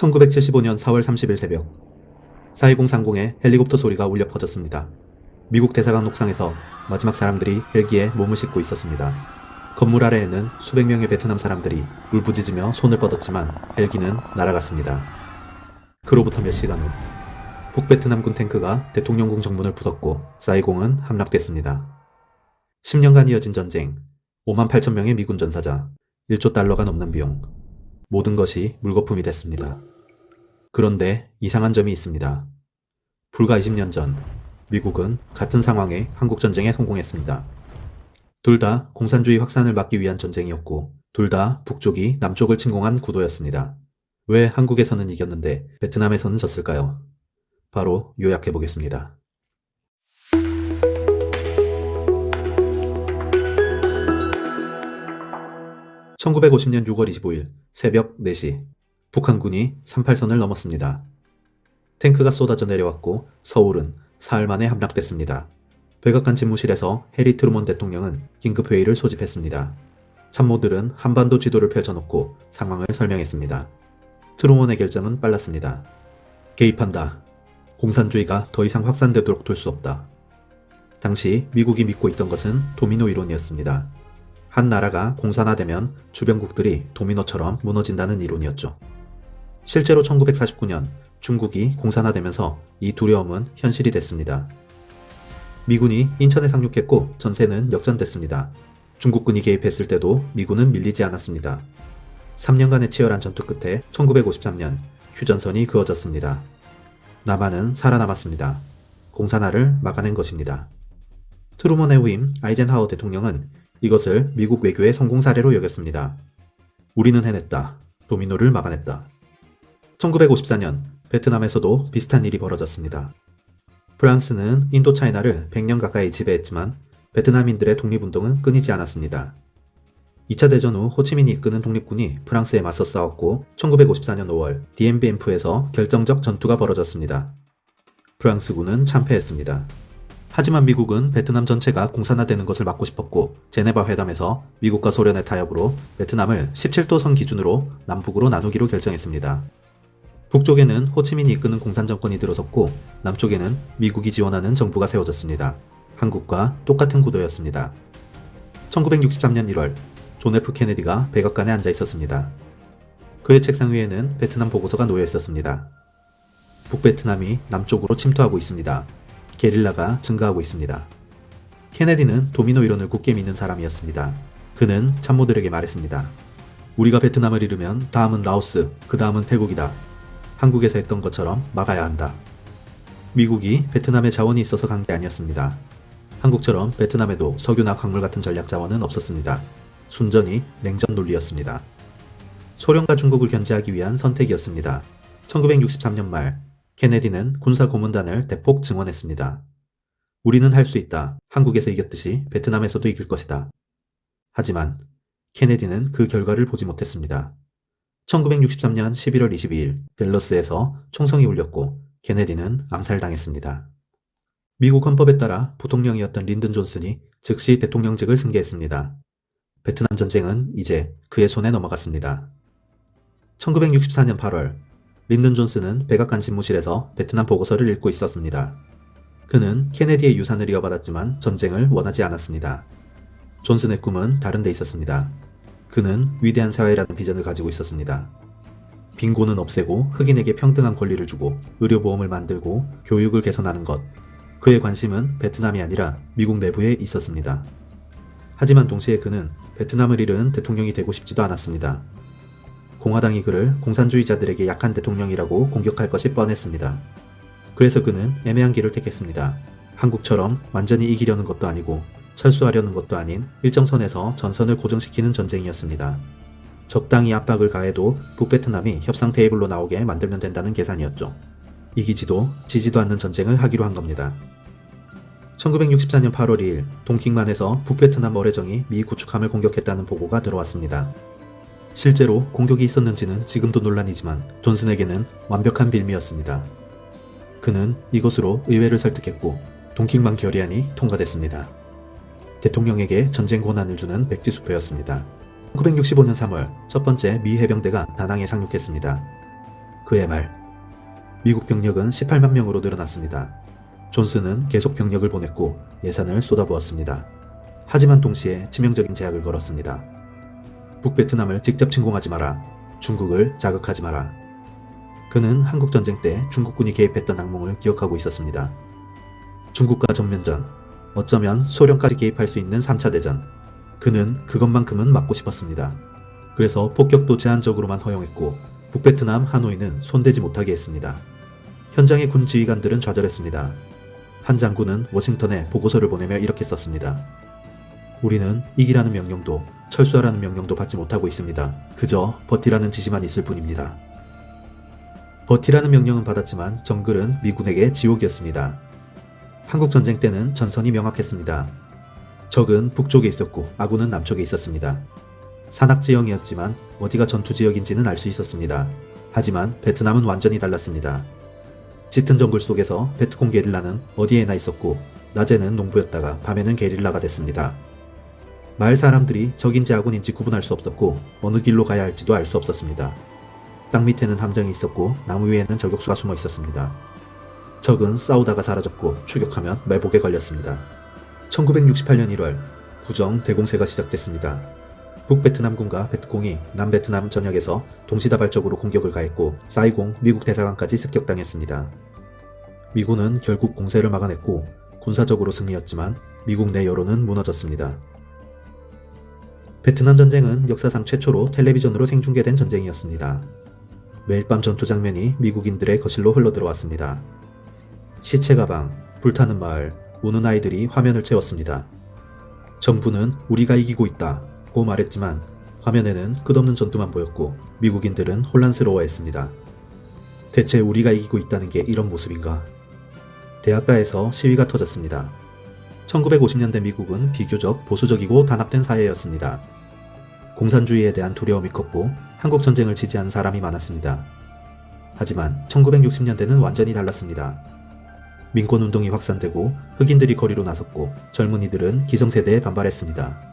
1975년 4월 30일 새벽 420 상공에 헬리콥터 소리가 울려 퍼졌습니다. 미국 대사관 옥상에서 마지막 사람들이 헬기에 몸을 싣고 있었습니다. 건물 아래에는 수백 명의 베트남 사람들이 울부짖으며 손을 뻗었지만 헬기는 날아갔습니다. 그로부터 몇 시간 후 북베트남군 탱크가 대통령궁 정문을 부쉈고 사이공은 함락됐습니다. 10년간 이어진 전쟁, 5만 8천 명의 미군 전사자, 1조 달러가 넘는 비용, 모든 것이 물거품이 됐습니다. 그런데 이상한 점이 있습니다. 불과 20년 전 미국은 같은 상황에 한국전쟁에 성공했습니다. 둘 다 공산주의 확산을 막기 위한 전쟁이었고 둘 다 북쪽이 남쪽을 침공한 구도였습니다. 왜 한국에서는 이겼는데 베트남에서는 졌을까요? 바로 요약해보겠습니다. (1950년 6월 25일) 새벽 4시 북한군이 38선을 넘었습니다. 탱크가 쏟아져 내려왔고 서울은 사흘 만에 함락됐습니다. 백악관 집무실에서 해리 트루먼 대통령은 긴급회의를 소집했습니다. 참모들은 한반도 지도를 펼쳐놓고 상황을 설명했습니다. 트루먼의 결정은 빨랐습니다. 개입한다. 공산주의가 더 이상 확산되도록 둘 수 없다. 당시 미국이 믿고 있던 것은 도미노 이론이었습니다. 한 나라가 공산화되면 주변국들이 도미노처럼 무너진다는 이론이었죠. 실제로 1949년 중국이 공산화되면서 이 두려움은 현실이 됐습니다. 미군이 인천에 상륙했고 전세는 역전됐습니다. 중국군이 개입했을 때도 미군은 밀리지 않았습니다. 3년간의 치열한 전투 끝에 1953년 휴전선이 그어졌습니다. 남한은 살아남았습니다. 공산화를 막아낸 것입니다. 트루먼의 후임 아이젠하워 대통령은 이것을 미국 외교의 성공 사례로 여겼습니다. 우리는 해냈다. 도미노를 막아냈다. 1954년 베트남에서도 비슷한 일이 벌어졌습니다. 프랑스는 인도차이나를 100년 가까이 지배했지만 베트남인들의 독립운동은 끊이지 않았습니다. 2차 대전 후 호치민이 이끄는 독립군이 프랑스에 맞서 싸웠고 1954년 5월 디엠비엠프에서 결정적 전투가 벌어졌습니다. 프랑스군은 참패했습니다. 하지만 미국은 베트남 전체가 공산화되는 것을 막고 싶었고 제네바 회담에서 미국과 소련의 타협으로 베트남을 17도 선 기준으로 남북으로 나누기로 결정했습니다. 북쪽에는 호치민이 이끄는 공산정권이 들어섰고 남쪽에는 미국이 지원하는 정부가 세워졌습니다. 한국과 똑같은 구도였습니다. 1963년 1월 존 F 케네디가 백악관에 앉아 있었습니다. 그의 책상 위에는 베트남 보고서가 놓여 있었습니다. 북베트남이 남쪽으로 침투하고 있습니다. 게릴라가 증가하고 있습니다. 케네디는 도미노 이론을 굳게 믿는 사람이었습니다. 그는 참모들에게 말했습니다. 우리가 베트남을 잃으면 다음은 라오스, 그 다음은 태국이다. 한국에서 했던 것처럼 막아야 한다. 미국이 베트남에 자원이 있어서 간 게 아니었습니다. 한국처럼 베트남에도 석유나 광물 같은 전략 자원은 없었습니다. 순전히 냉전 논리였습니다. 소련과 중국을 견제하기 위한 선택이었습니다. 1963년 말 케네디는 군사 고문단을 대폭 증원했습니다. 우리는 할 수 있다. 한국에서 이겼듯이 베트남에서도 이길 것이다. 하지만 케네디는 그 결과를 보지 못했습니다. 1963년 11월 22일 댈러스에서 총성이 울렸고 케네디는 암살당했습니다. 미국 헌법에 따라 부통령이었던 린든 존슨이 즉시 대통령직을 승계했습니다. 베트남 전쟁은 이제 그의 손에 넘어갔습니다. 1964년 8월 린든 존슨은 백악관 집무실에서 베트남 보고서를 읽고 있었습니다. 그는 케네디의 유산을 이어받았지만 전쟁을 원하지 않았습니다. 존슨의 꿈은 다른 데 있었습니다. 그는 위대한 사회라는 비전을 가지고 있었습니다. 빈곤은 없애고 흑인에게 평등한 권리를 주고 의료보험을 만들고 교육을 개선하는 것. 그의 관심은 베트남이 아니라 미국 내부에 있었습니다. 하지만 동시에 그는 베트남을 잃은 대통령이 되고 싶지도 않았습니다. 공화당이 그를 공산주의자들에게 약한 대통령이라고 공격할 것이 뻔했습니다. 그래서 그는 애매한 길을 택했습니다. 한국처럼 완전히 이기려는 것도 아니고 철수하려는 것도 아닌 일정선에서 전선을 고정시키는 전쟁이었습니다. 적당히 압박을 가해도 북베트남이 협상 테이블로 나오게 만들면 된다는 계산이었죠. 이기지도 지지도 않는 전쟁을 하기로 한 겁니다. 1964년 8월 2일 동킹만에서 북베트남 어뢰정이 미 구축함을 공격했다는 보고가 들어왔습니다. 실제로 공격이 있었는지는 지금도 논란이지만 존슨에게는 완벽한 빌미였습니다. 그는 이것으로 의회를 설득했고 동킹만 결의안이 통과됐습니다. 대통령에게 전쟁 권한을 주는 백지수표였습니다. 1965년 3월 첫 번째 미 해병대가 다낭에 상륙했습니다. 그해 말 미국 병력은 18만 명으로 늘어났습니다. 존슨은 계속 병력을 보냈고 예산을 쏟아부었습니다. 하지만 동시에 치명적인 제약을 걸었습니다. 북베트남을 직접 침공하지 마라. 중국을 자극하지 마라. 그는 한국전쟁 때 중국군이 개입했던 악몽을 기억하고 있었습니다. 중국과 전면전, 어쩌면 소련까지 개입할 수 있는 3차 대전. 그는 그것만큼은 막고 싶었습니다. 그래서 폭격도 제한적으로만 허용했고 북베트남 하노이는 손대지 못하게 했습니다. 현장의 군 지휘관들은 좌절했습니다. 한 장군은 워싱턴에 보고서를 보내며 이렇게 썼습니다. 우리는 이기라는 명령도 철수하라는 명령도 받지 못하고 있습니다. 그저 버티라는 지시만 있을 뿐입니다. 버티라는 명령은 받았지만 정글은 미군에게 지옥이었습니다. 한국전쟁 때는 전선이 명확했습니다. 적은 북쪽에 있었고 아군은 남쪽에 있었습니다. 산악지형이었지만 어디가 전투지역인지는 알 수 있었습니다. 하지만 베트남은 완전히 달랐습니다. 짙은 정글 속에서 베트콩 게릴라는 어디에나 있었고 낮에는 농부였다가 밤에는 게릴라가 됐습니다. 마을 사람들이 적인지 아군인지 구분할 수 없었고 어느 길로 가야 할지도 알 수 없었습니다. 땅 밑에는 함정이 있었고 나무 위에는 저격수가 숨어 있었습니다. 적은 싸우다가 사라졌고 추격하면 매복에 걸렸습니다. 1968년 1월 구정 대공세가 시작됐습니다. 북베트남군과 베트콩이 남베트남 전역에서 동시다발적으로 공격을 가했고 사이공 미국 대사관까지 습격당했습니다. 미군은 결국 공세를 막아냈고 군사적으로 승리였지만 미국 내 여론은 무너졌습니다. 베트남 전쟁은 역사상 최초로 텔레비전으로 생중계된 전쟁이었습니다. 매일 밤 전투 장면이 미국인들의 거실로 흘러들어왔습니다. 시체 가방, 불타는 마을, 우는 아이들이 화면을 채웠습니다. 정부는 우리가 이기고 있다고 말했지만 화면에는 끝없는 전투만 보였고 미국인들은 혼란스러워했습니다. 대체 우리가 이기고 있다는 게 이런 모습인가? 대학가에서 시위가 터졌습니다. 1950년대 미국은 비교적 보수적이고 단합된 사회였습니다. 공산주의에 대한 두려움이 컸고 한국 전쟁을 지지하는 사람이 많았습니다. 하지만 1960년대는 완전히 달랐습니다. 민권운동이 확산되고 흑인들이 거리로 나섰고 젊은이들은 기성세대에 반발했습니다.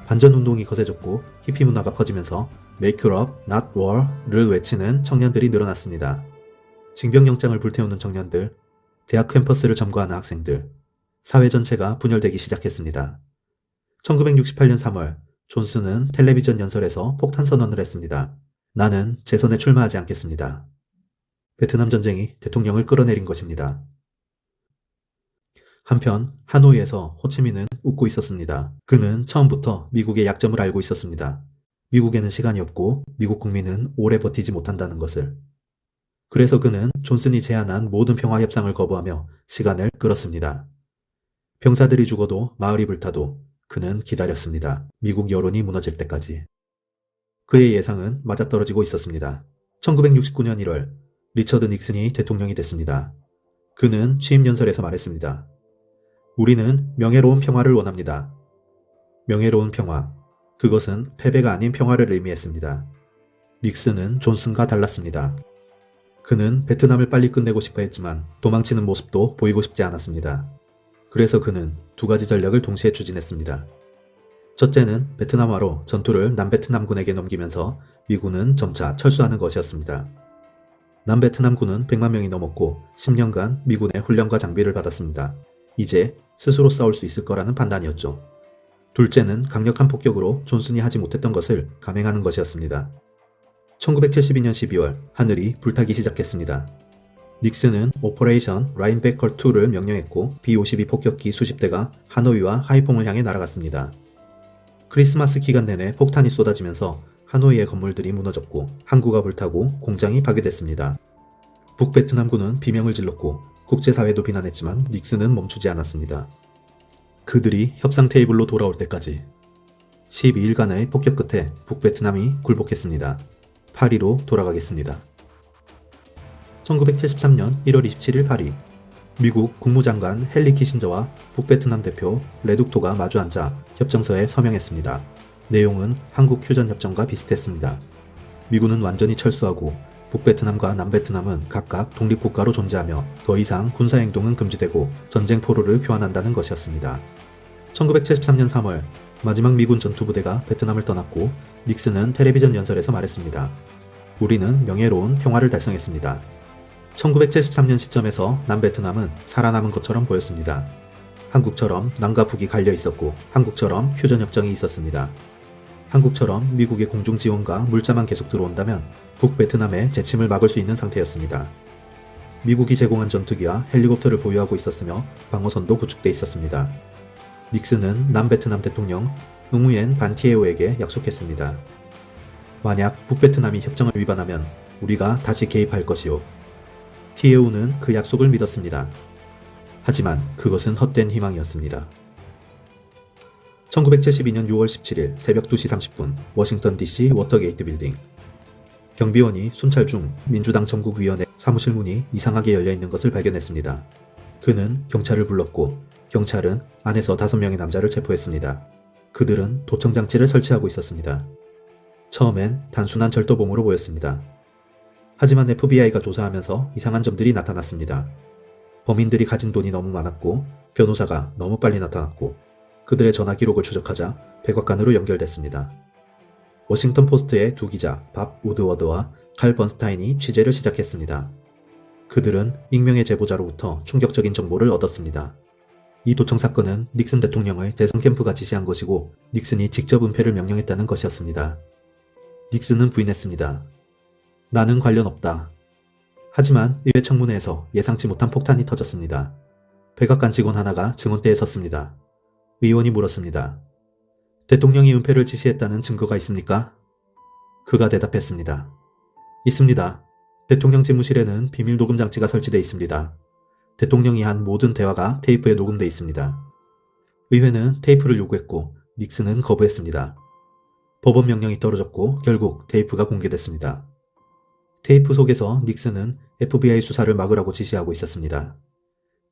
반전운동이 거세졌고 히피 문화가 퍼지면서 Make Europe, Not War를 외치는 청년들이 늘어났습니다. 징병영장을 불태우는 청년들, 대학 캠퍼스를 점거하는 학생들, 사회 전체가 분열되기 시작했습니다. 1968년 3월 존슨은 텔레비전 연설에서 폭탄 선언을 했습니다. 나는 재선에 출마하지 않겠습니다. 베트남 전쟁이 대통령을 끌어내린 것입니다. 한편 하노이에서 호치민은 웃고 있었습니다. 그는 처음부터 미국의 약점을 알고 있었습니다. 미국에는 시간이 없고 미국 국민은 오래 버티지 못한다는 것을. 그래서 그는 존슨이 제안한 모든 평화협상을 거부하며 시간을 끌었습니다. 병사들이 죽어도 마을이 불타도 그는 기다렸습니다. 미국 여론이 무너질 때까지. 그의 예상은 맞아떨어지고 있었습니다. 1969년 1월 리처드 닉슨이 대통령이 됐습니다. 그는 취임 연설에서 말했습니다. 우리는 명예로운 평화를 원합니다. 명예로운 평화. 그것은 패배가 아닌 평화를 의미했습니다. 닉슨은 존슨과 달랐습니다. 그는 베트남을 빨리 끝내고 싶어 했지만 도망치는 모습도 보이고 싶지 않았습니다. 그래서 그는 두 가지 전략을 동시에 추진했습니다. 첫째는 베트남화로 전투를 남베트남군에게 넘기면서 미군은 점차 철수하는 것이었습니다. 남베트남군은 100만 명이 넘었고 10년간 미군의 훈련과 장비를 받았습니다. 이제 스스로 싸울 수 있을 거라는 판단이었죠. 둘째는 강력한 폭격으로 존슨이 하지 못했던 것을 감행하는 것이었습니다. 1972년 12월 하늘이 불타기 시작했습니다. 닉슨은 오퍼레이션 라인베커2를 명령했고 B-52 폭격기 수십 대가 하노이와 하이퐁을 향해 날아갔습니다. 크리스마스 기간 내내 폭탄이 쏟아지면서 하노이의 건물들이 무너졌고 항구가 불타고 공장이 파괴됐습니다. 북베트남군은 비명을 질렀고 국제사회도 비난했지만 닉슨은 멈추지 않았습니다. 그들이 협상 테이블로 돌아올 때까지 12일간의 폭격 끝에 북베트남이 굴복했습니다. 파리로 돌아가겠습니다. 1973년 1월 27일 파리, 미국 국무장관 헨리 키신저와 북베트남 대표 레둑토가 마주 앉아 협정서에 서명했습니다. 내용은 한국 휴전협정과 비슷했습니다. 미군은 완전히 철수하고 북베트남과 남베트남은 각각 독립국가로 존재하며 더 이상 군사행동은 금지되고 전쟁 포로를 교환한다는 것이었습니다. 1973년 3월 마지막 미군 전투부대가 베트남을 떠났고 닉슨은 텔레비전 연설에서 말했습니다. 우리는 명예로운 평화를 달성했습니다. 1973년 시점에서 남베트남은 살아남은 것처럼 보였습니다. 한국처럼 남과 북이 갈려 있었고 한국처럼 휴전협정이 있었습니다. 한국처럼 미국의 공중 지원과 물자만 계속 들어온다면 북베트남의 재침을 막을 수 있는 상태였습니다. 미국이 제공한 전투기와 헬리콥터를 보유하고 있었으며 방어선도 구축돼 있었습니다. 닉슨은 남베트남 대통령 응우옌 반티에오에게 약속했습니다. 만약 북베트남이 협정을 위반하면 우리가 다시 개입할 것이요. 티에오는 그 약속을 믿었습니다. 하지만 그것은 헛된 희망이었습니다. 1972년 6월 17일 새벽 2시 30분 워싱턴 DC 워터게이트 빌딩. 경비원이 순찰 중 민주당 전국위원회 사무실 문이 이상하게 열려있는 것을 발견했습니다. 그는 경찰을 불렀고 경찰은 안에서 5명의 남자를 체포했습니다. 그들은 도청장치를 설치하고 있었습니다. 처음엔 단순한 절도범으로 보였습니다. 하지만 FBI가 조사하면서 이상한 점들이 나타났습니다. 범인들이 가진 돈이 너무 많았고 변호사가 너무 빨리 나타났고 그들의 전화 기록을 추적하자 백악관으로 연결됐습니다. 워싱턴 포스트의 두 기자 밥 우드워드와 칼 번스타인이 취재를 시작했습니다. 그들은 익명의 제보자로부터 충격적인 정보를 얻었습니다. 이 도청 사건은 닉슨 대통령의 대선 캠프가 지시한 것이고 닉슨이 직접 은폐를 명령했다는 것이었습니다. 닉슨은 부인했습니다. 나는 관련 없다. 하지만 의회 청문회에서 예상치 못한 폭탄이 터졌습니다. 백악관 직원 하나가 증언대에 섰습니다. 의원이 물었습니다. 대통령이 은폐를 지시했다는 증거가 있습니까? 그가 대답했습니다. 있습니다. 대통령 집무실에는 비밀 녹음 장치가 설치되어 있습니다. 대통령이 한 모든 대화가 테이프에 녹음되어 있습니다. 의회는 테이프를 요구했고 닉슨은 거부했습니다. 법원 명령이 떨어졌고 결국 테이프가 공개됐습니다. 테이프 속에서 닉슨은 FBI 수사를 막으라고 지시하고 있었습니다.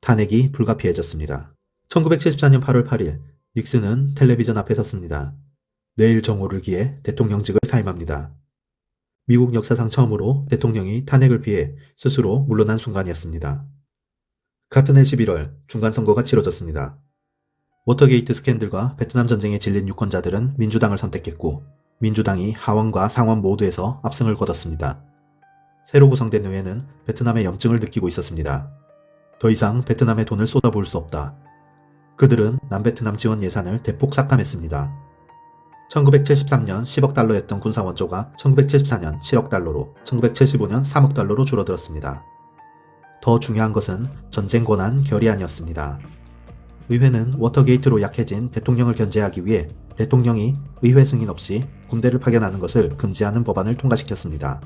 탄핵이 불가피해졌습니다. 1974년 8월 8일 닉슨은 텔레비전 앞에 섰습니다. 내일 정오를 기해 대통령직을 사임합니다. 미국 역사상 처음으로 대통령이 탄핵을 피해 스스로 물러난 순간이었습니다. 같은 해 11월 중간선거가 치러졌습니다. 워터게이트 스캔들과 베트남 전쟁에 질린 유권자들은 민주당을 선택했고 민주당이 하원과 상원 모두에서 압승을 거뒀습니다. 새로 구성된 의회는 베트남의 염증을 느끼고 있었습니다. 더 이상 베트남에 돈을 쏟아부을 수 없다. 그들은 남베트남 지원 예산을 대폭 삭감했습니다. 1973년 10억 달러였던 군사원조가 1974년 7억 달러로 1975년 3억 달러로 줄어들었습니다. 더 중요한 것은 전쟁 권한 결의안이었습니다. 의회는 워터게이트로 약해진 대통령을 견제하기 위해 대통령이 의회 승인 없이 군대를 파견하는 것을 금지하는 법안을 통과시켰습니다.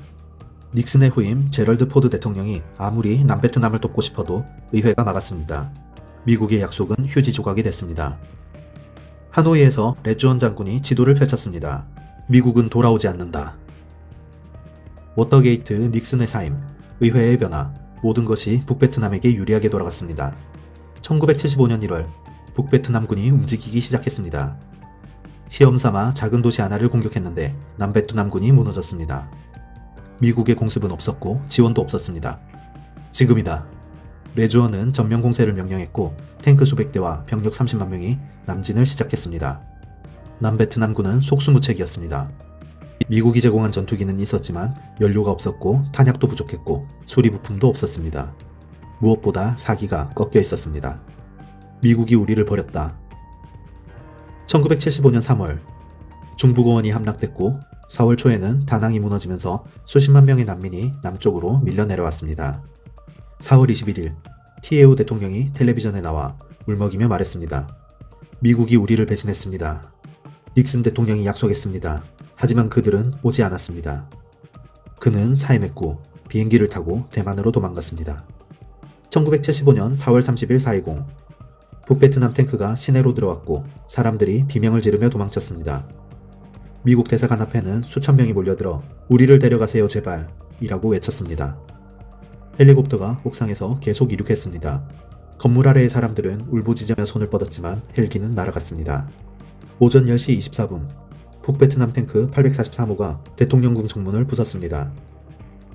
닉슨의 후임 제럴드 포드 대통령이 아무리 남베트남을 돕고 싶어도 의회가 막았습니다. 미국의 약속은 휴지 조각이 됐습니다. 하노이에서 레주언 장군이 지도를 펼쳤습니다. 미국은 돌아오지 않는다. 워터게이트 닉슨의 사임, 의회의 변화, 모든 것이 북베트남에게 유리하게 돌아갔습니다. 1975년 1월 북베트남군이 움직이기 시작했습니다. 시험삼아 작은 도시 하나를 공격했는데 남베트남군이 무너졌습니다. 미국의 공습은 없었고 지원도 없었습니다. 지금이다. 레주언은 전면 공세를 명령했고 탱크 수백 대와 병력 30만 명이 남진을 시작했습니다. 남베트남군은 속수무책이었습니다. 미국이 제공한 전투기는 있었지만 연료가 없었고 탄약도 부족했고 수리 부품도 없었습니다. 무엇보다 사기가 꺾여 있었습니다. 미국이 우리를 버렸다. 1975년 3월 중부고원이 함락됐고 4월 초에는 다낭이 무너지면서 수십만 명의 난민이 남쪽으로 밀려 내려왔습니다. 4월 21일 티에우 대통령이 텔레비전에 나와 울먹이며 말했습니다. 미국이 우리를 배신했습니다. 닉슨 대통령이 약속했습니다. 하지만 그들은 오지 않았습니다. 그는 사임했고 비행기를 타고 대만으로 도망갔습니다. 1975년 4월 30일 4.20 북베트남 탱크가 시내로 들어왔고 사람들이 비명을 지르며 도망쳤습니다. 미국 대사관 앞에는 수천 명이 몰려들어 우리를 데려가세요 제발 이라고 외쳤습니다. 헬리콥터가 옥상에서 계속 이륙했습니다. 건물 아래의 사람들은 울부짖으며 손을 뻗었지만 헬기는 날아갔습니다. 오전 10시 24분 북베트남 탱크 843호가 대통령궁 정문을 부쉈습니다.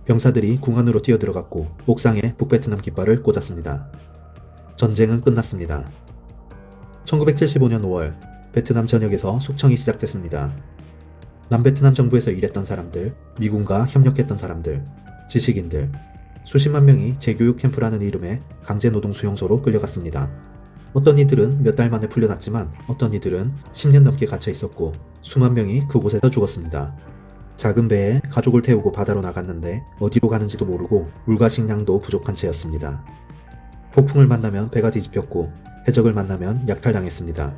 병사들이 궁 안으로 뛰어들어갔고 옥상에 북베트남 깃발을 꽂았습니다. 전쟁은 끝났습니다. 1975년 5월 베트남 전역에서 숙청이 시작됐습니다. 남베트남 정부에서 일했던 사람들, 미군과 협력했던 사람들, 지식인들, 수십만 명이 재교육 캠프라는 이름의 강제노동 수용소로 끌려갔습니다. 어떤 이들은 몇 달 만에 풀려났지만 어떤 이들은 10년 넘게 갇혀 있었고 수만 명이 그곳에서 죽었습니다. 작은 배에 가족을 태우고 바다로 나갔는데 어디로 가는지도 모르고 물과 식량도 부족한 채였습니다. 폭풍을 만나면 배가 뒤집혔고 해적을 만나면 약탈당했습니다.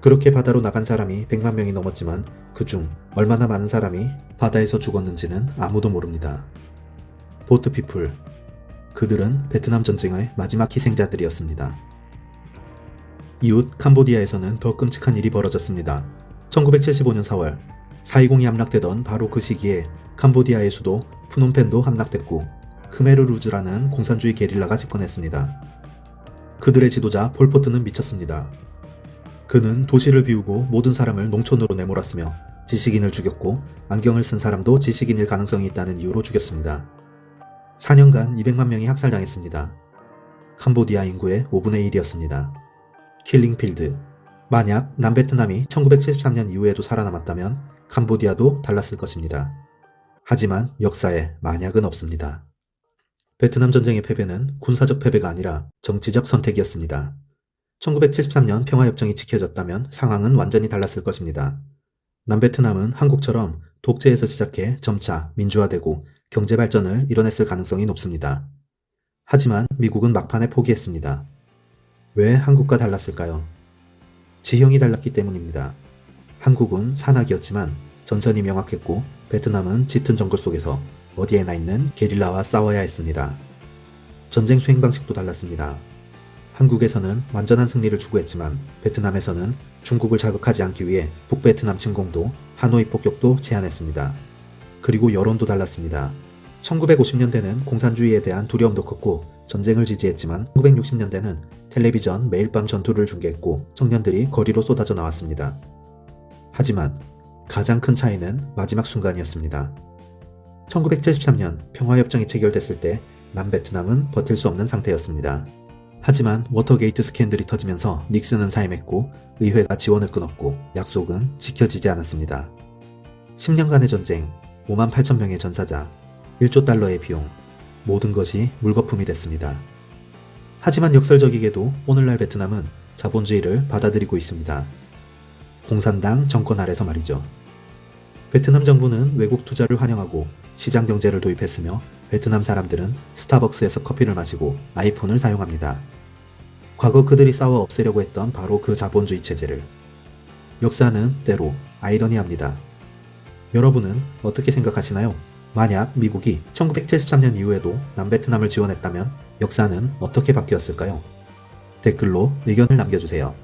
그렇게 바다로 나간 사람이 100만 명이 넘었지만 그중 얼마나 많은 사람이 바다에서 죽었는지는 아무도 모릅니다. 보트피플, 그들은 베트남 전쟁의 마지막 희생자들이었습니다. 이웃 캄보디아에서는 더 끔찍한 일이 벌어졌습니다. 1975년 4월 4.20이 함락되던 바로 그 시기에 캄보디아의 수도 프놈펜도 함락됐고 크메르루즈라는 공산주의 게릴라가 집권했습니다. 그들의 지도자 폴포트는 미쳤습니다. 그는 도시를 비우고 모든 사람을 농촌으로 내몰았으며 지식인을 죽였고 안경을 쓴 사람도 지식인일 가능성이 있다는 이유로 죽였습니다. 4년간 200만 명이 학살당했습니다. 캄보디아 인구의 5분의 1이었습니다. 킬링필드. 만약 남베트남이 1973년 이후에도 살아남았다면 캄보디아도 달랐을 것입니다. 하지만 역사에 만약은 없습니다. 베트남 전쟁의 패배는 군사적 패배가 아니라 정치적 선택이었습니다. 1973년 평화협정이 지켜졌다면 상황은 완전히 달랐을 것입니다. 남베트남은 한국처럼 독재에서 시작해 점차 민주화되고 경제 발전을 이뤄냈을 가능성이 높습니다. 하지만 미국은 막판에 포기했습니다. 왜 한국과 달랐을까요? 지형이 달랐기 때문입니다. 한국은 산악이었지만 전선이 명확했고 베트남은 짙은 정글 속에서 어디에나 있는 게릴라와 싸워야 했습니다. 전쟁 수행 방식도 달랐습니다. 한국에서는 완전한 승리를 추구했지만 베트남에서는 중국을 자극하지 않기 위해 북베트남 침공도 하노이 폭격도 제안했습니다. 그리고 여론도 달랐습니다. 1950년대는 공산주의에 대한 두려움도 컸고 전쟁을 지지했지만 1960년대는 텔레비전 매일 밤 전투를 중계했고 청년들이 거리로 쏟아져 나왔습니다. 하지만 가장 큰 차이는 마지막 순간이었습니다. 1973년 평화협정이 체결됐을 때 남베트남은 버틸 수 없는 상태였습니다. 하지만 워터게이트 스캔들이 터지면서 닉슨은 사임했고 의회가 지원을 끊었고 약속은 지켜지지 않았습니다. 10년간의 전쟁, 5만 8천 명의 전사자, 1조 달러의 비용, 모든 것이 물거품이 됐습니다. 하지만 역설적이게도 오늘날 베트남은 자본주의를 받아들이고 있습니다. 공산당 정권 아래서 말이죠. 베트남 정부는 외국 투자를 환영하고 시장 경제를 도입했으며 베트남 사람들은 스타벅스에서 커피를 마시고 아이폰을 사용합니다. 과거 그들이 싸워 없애려고 했던 바로 그 자본주의 체제를. 역사는 때로 아이러니합니다. 여러분은 어떻게 생각하시나요? 만약 미국이 1973년 이후에도 남베트남을 지원했다면 역사는 어떻게 바뀌었을까요? 댓글로 의견을 남겨주세요.